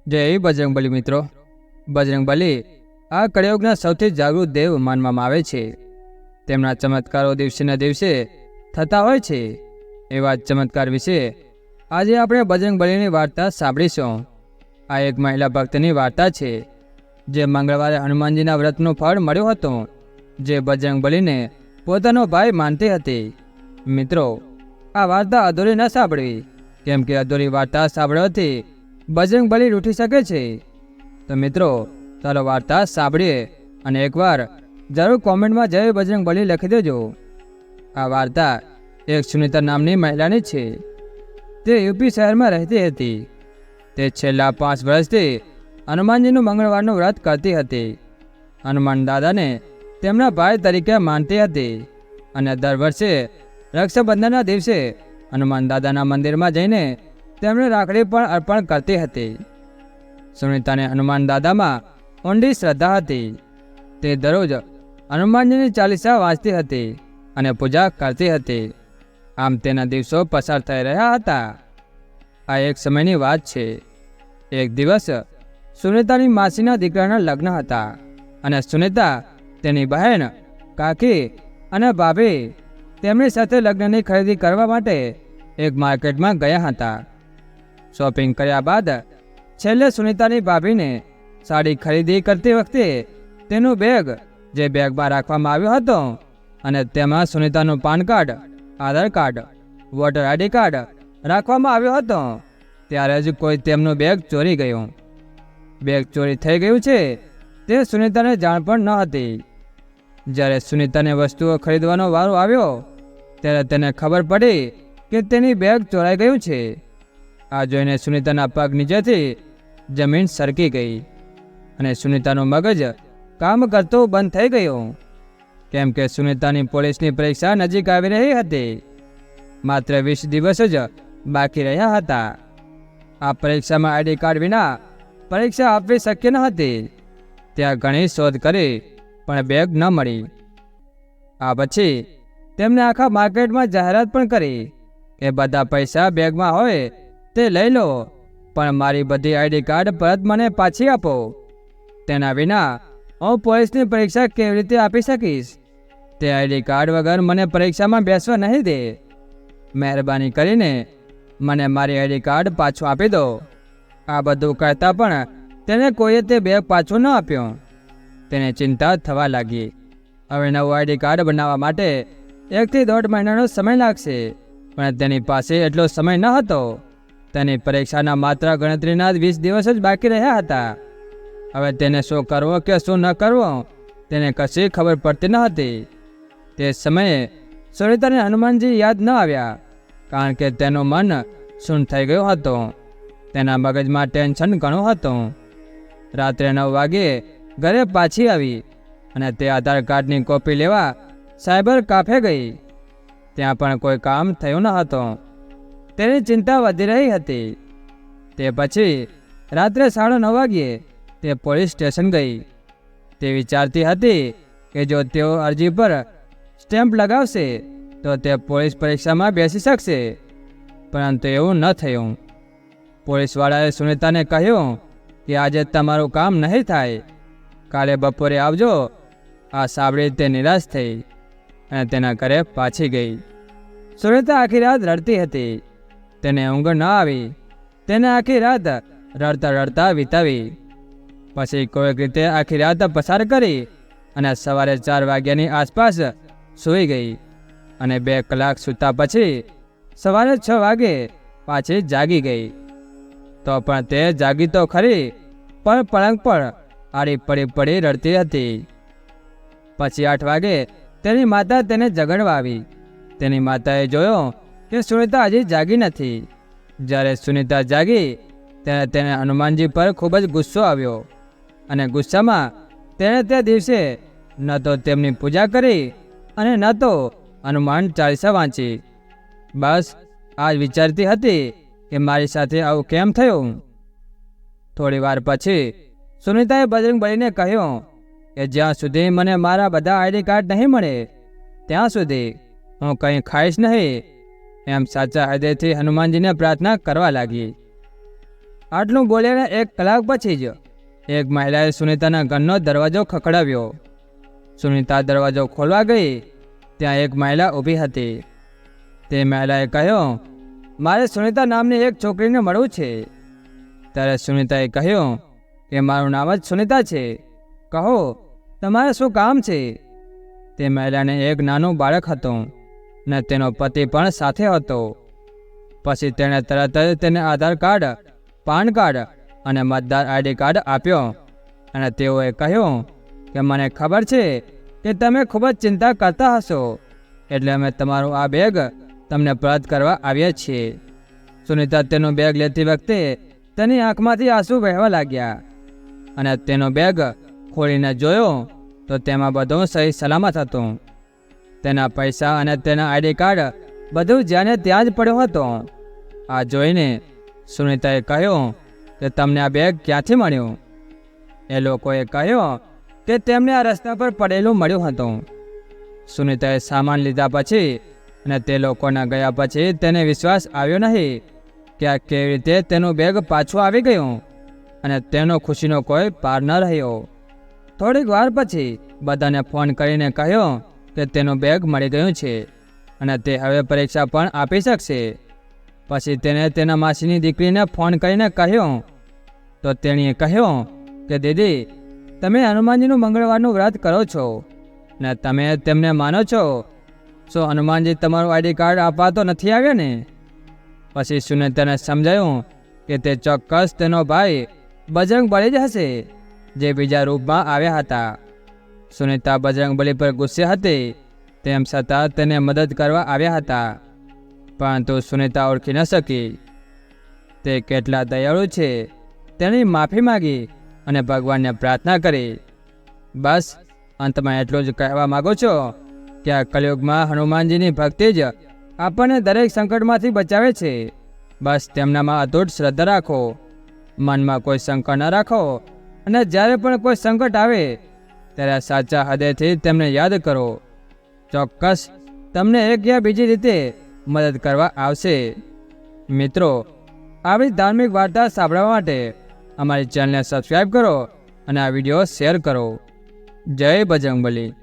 જય બજરંગબલી મિત્રો। બજરંગબલી આ કળિયુગના સૌથી જાગૃત દેવ માનવામાં આવે છે। તેમના ચમત્કારો દિવસેના દિવસે થતા હોય છે। એવા જ ચમત્કાર વિશે આજે આપણે બજરંગબલીની વાર્તા સાંભળીશું। આ એક મહિલા ભક્તની વાર્તા છે જે મંગળવારે હનુમાનજીના વ્રતનું ફળ મળ્યું હતું, જે બજરંગબલીને પોતાનો ભાઈ માનતી હતી। મિત્રો, આ વાર્તા અધૂરી ન સાંભળવી, કેમ કે અધૂરી વાર્તા સાંભળવાથી બજરંગબલી રૂઠી શકે છે। તો મિત્રો, ચાલો વાર્તા સાંભળીએ અને એકવાર જરૂર કોમેન્ટમાં જય બજરંગબલી લખી દેજો। આ વાર્તા એક સુનીતા નામની મહિલાની છે। તે યુપી શહેરમાં રહેતી હતી। તે છેલ્લા 5 વર્ષથી હનુમાનજીનું મંગળવારનું વ્રત કરતી હતી। હનુમાન દાદાને તેમના ભાઈ તરીકે માનતી હતી અને દર વર્ષે રક્ષાબંધનના દિવસે હનુમાન દાદાના મંદિરમાં જઈને તેમને રાખડી પણ અર્પણ કરતી હતી। સુનીતાને હનુમાન દાદામાં ઊંડી શ્રદ્ધા હતી। તે દરરોજ હનુમાનજીની ચાલીસા વાંચતી હતી અને પૂજા કરતી હતી। આમ તેના દિવસો પસાર થઈ રહ્યા હતા। આ એક સમયની વાત છે। એક દિવસ સુનીતાની માસીના દીકરાના લગ્ન હતા અને સુનીતા, તેની બહેન, કાકી અને ભાભી તેમની સાથે લગ્નની ખરીદી કરવા માટે એક માર્કેટમાં ગયા હતા। શોપિંગ કર્યા બાદ છેલ્લે સુનીતાની ભાભીને સાડી ખરીદી કરતી વખતે તેનું બેગ, જે બેગમાં રાખવામાં આવ્યો હતો અને તેમાં સુનીતાનું પાન કાર્ડ, આધાર કાર્ડ, વોટર આઈડી કાર્ડ રાખવામાં આવ્યો હતો, ત્યારે જ કોઈ તેમનું બેગ ચોરી ગયું। બેગ ચોરી થઈ ગયું છે તે સુનીતાને જાણ પણ ન હતી। જ્યારે સુનીતાને વસ્તુઓ ખરીદવાનો વારો આવ્યો ત્યારે તેને ખબર પડી કે તેની બેગ ચોરાઈ ગયું છે। આ જોઈને સુનીતાના પગ નીચેથી જમીન સરકી ગઈ અને સુનીતાનું મગજ કામ કરતું બંધ થઈ ગયું, કેમ કે સુનીતાની પોલીસની પરીક્ષા નજીક આવી રહી હતી। માત્ર 20 દિવસ જ બાકી રહ્યા હતા। આ પરીક્ષામાં આઈડી કાર્ડ વિના પરીક્ષા આપવી શક્ય ન હતી। ત્યાં ઘણી શોધ કરી પણ બેગ ન મળી। આ પછી તેમણે આખા માર્કેટમાં જાહેરાત પણ કરી કે બધા પૈસા બેગમાં હોય તે લઈ લો, પણ મારી બધી આઈડી કાર્ડ પરત મને પાછી આપો। તેના વિના હું પોલીસની પરીક્ષા કેવી રીતે આપી શકીશ? તે આઈડી કાર્ડ વગર મને પરીક્ષામાં બેસવા નહીં દે। મહેરબાની કરીને મને મારી આઈડી કાર્ડ પાછું આપી દો। આ બધું કહેતા પણ તેને કોઈએ તે બેગ પાછું ન આપ્યો। તેને ચિંતા થવા લાગી। હવે નવું આઈડી કાર્ડ બનાવવા માટે 1 થી 1.5 મહિનાનો સમય લાગશે, પણ તેની પાસે એટલો સમય ન હતો। તેની પરીક્ષાના માત્ર ગણતરીના 20 દિવસ જ બાકી રહ્યા હતા। હવે તેને શું કરવું કે શું ન કરવું તેને કશી ખબર પડતી ન હતી। તે સમયે સુનીતાને હનુમાનજી યાદ ન આવ્યા, કારણ કે તેનું મન શૂન્ય થઈ ગયું હતું। તેના મગજમાં ટેન્શન ઘણું હતું। રાત્રે 9 વાગ્યે ઘરે પાછી આવી અને તે આધાર કાર્ડની કોપી લેવા સાયબર કાફે ગઈ। ત્યાં પણ કોઈ કામ થયું ન હતું। તેની ચિંતા વધી રહી હતી। તે પછી રાત્રે 9:30 વાગ્યે તે પોલીસ સ્ટેશન ગઈ। તે વિચારતી હતી કે જો તેઓ અરજી પર સ્ટેમ્પ લગાવશે તો તે પોલીસ પરીક્ષામાં બેસી શકશે, પરંતુ એવું ન થયું। પોલીસવાળાએ સુનીતાને કહ્યું કે આજે તમારું કામ નહીં થાય, કાલે બપોરે આવજો। આ સાંભળી તે નિરાશ થઈ અને તેના ઘરે પાછી ગઈ। સુનીતા આખી રાત રડતી હતી। તેને ઊંઘ ન આવી। તેને આખી રાત રડતા રડતા વિતાવી। પછી કોઈક રીતે આખી રાત પસાર કરી અને સવારે 4 વાગ્યાની આસપાસ સૂઈ ગઈ અને 2 કલાક સૂતા પછી સવારે 6 વાગે પાછી જાગી ગઈ। તો પણ તે જાગી તો ખરી, પણ પલંગ પર આડી પડી રડતી હતી। પછી 8 વાગે તેની માતા તેને જગાડવા આવી। તેની માતાએ જોયો કે સુનીતા હજી જાગી નથી। જ્યારે સુનીતા જાગી ત્યારે તેને હનુમાનજી પર ખૂબ જ ગુસ્સો આવ્યો અને ગુસ્સામાં તેણે તે દિવસે ન તો તેમની પૂજા કરી અને ન તો હનુમાન ચાલીસા વાંચી। બસ આ જ વિચારતી હતી કે મારી સાથે આવું કેમ થયું। થોડી વાર પછી સુનીતાએ બજરંગબલીને કહ્યું કે જ્યાં સુધી મને મારા બધા આઈડી કાર્ડ નહીં મળે ત્યાં સુધી હું કંઈ ખાઈશ નહીં। એમ સાચા હૃદયથી હનુમાનજીને પ્રાર્થના કરવા લાગી। આટલું બોલ્યાને 1 કલાક પછી જ એક મહિલાએ સુનીતાના ઘરનો દરવાજો ખખડાવ્યો. સુનીતા દરવાજો ખોલવા ગઈ ત્યાં એક મહિલા ઊભી હતી. તે મહિલાએ કહ્યું, મારે સુનીતા નામની એક છોકરીને મળવું છે. ત્યારે સુનીતાએ કહ્યું કે મારું નામ જ સુનીતા છે, કહો તમારે શું કામ છે? તે મહિલાને એક નાનું બાળક હતું ને તેનો પતિ પણ સાથે હતો. પછી તેણે તરત જ તેને આધાર કાર્ડ, પાન કાર્ડ અને મતદાર ID કાર્ડ આપ્યો અને તેઓએ કહ્યું કે મને ખબર છે કે તમે ખૂબ જ ચિંતા કરતા હશો, એટલે અમે તમારું આ બેગ તમને પરત કરવા આવ્યા છીએ. સુનીતા તેનું બેગ લેતી વખતે તેની આંખમાંથી આંસુ વહેવા લાગ્યા અને તેનો બેગ ખોલીને જોયો તો તેમાં બધું સહી સલામત હતું. તેના પૈસા અને તેના ID કાર્ડ બધું જ્યાં ને ત્યાં જ પડ્યો હતો. આ જોઈને સુનીતાએ કહ્યું કે તમને આ બેગ ક્યાંથી મળ્યું? એ લોકોએ કહ્યું કે તેમને આ રસ્તા પર પડેલું મળ્યું હતું. સુનીતાએ સામાન લીધા પછી અને તે લોકોના ગયા પછી તેને વિશ્વાસ આવ્યો નહીં કે આ કેવી રીતે તેનું બેગ પાછું આવી ગયું અને તેનો ખુશીનો કોઈ પાર ન રહ્યો. થોડીક વાર પછી બધાને ફોન કરીને કહ્યું કે તેનું બેગ મળી ગયું છે અને તે હવે પરીક્ષા પણ આપી શકશે. પછી તેને તેના માસીની દીકરીને ફોન કરીને કહ્યું તો તેણીએ કહ્યું કે દીદી, તમે હનુમાનજીનું મંગળવારનું વ્રત કરો છો ને તમે તેમને માનો છો, શું હનુમાનજી તમારું ID કાર્ડ આપવા તો નથી આવ્યા ને? પછી સુનીતાને સમજાયું કે તે ચોક્કસ તેનો ભાઈ બજરંગબલી જ હશે, જે બીજા રૂપમાં આવ્યા હતા. સુનીતા બજરંગબલી પર ગુસ્સે હતી, તેમ છતાં તેને મદદ કરવા આવ્યા હતા, પરંતુ સુનીતા ઓળખી ન શકી તે કેટલા દયાળુ છે. તેની માફી માગી અને ભગવાનને પ્રાર્થના કરી. બસ અંતમાં એટલું જ કહેવા માગું છું કે આ કલયુગમાં હનુમાનજીની ભક્તિ જ આપણને દરેક સંકટમાંથી બચાવે છે. બસ તેમનામાં અતૂટ શ્રદ્ધા રાખો, મનમાં કોઈ શંકા ન રાખો અને જ્યારે પણ કોઈ સંકટ આવે ત્યારે સાચા હૃદયથી તેમને યાદ કરો. ચોક્કસ તમને એક યા બીજી રીતે મદદ કરવા આવશે. મિત્રો, આવી ધાર્મિક વાર્તા સાંભળવા માટે અમારી ચેનલને સબસ્ક્રાઈબ કરો અને આ વિડીયો શેર કરો. જય બજરંગબલી.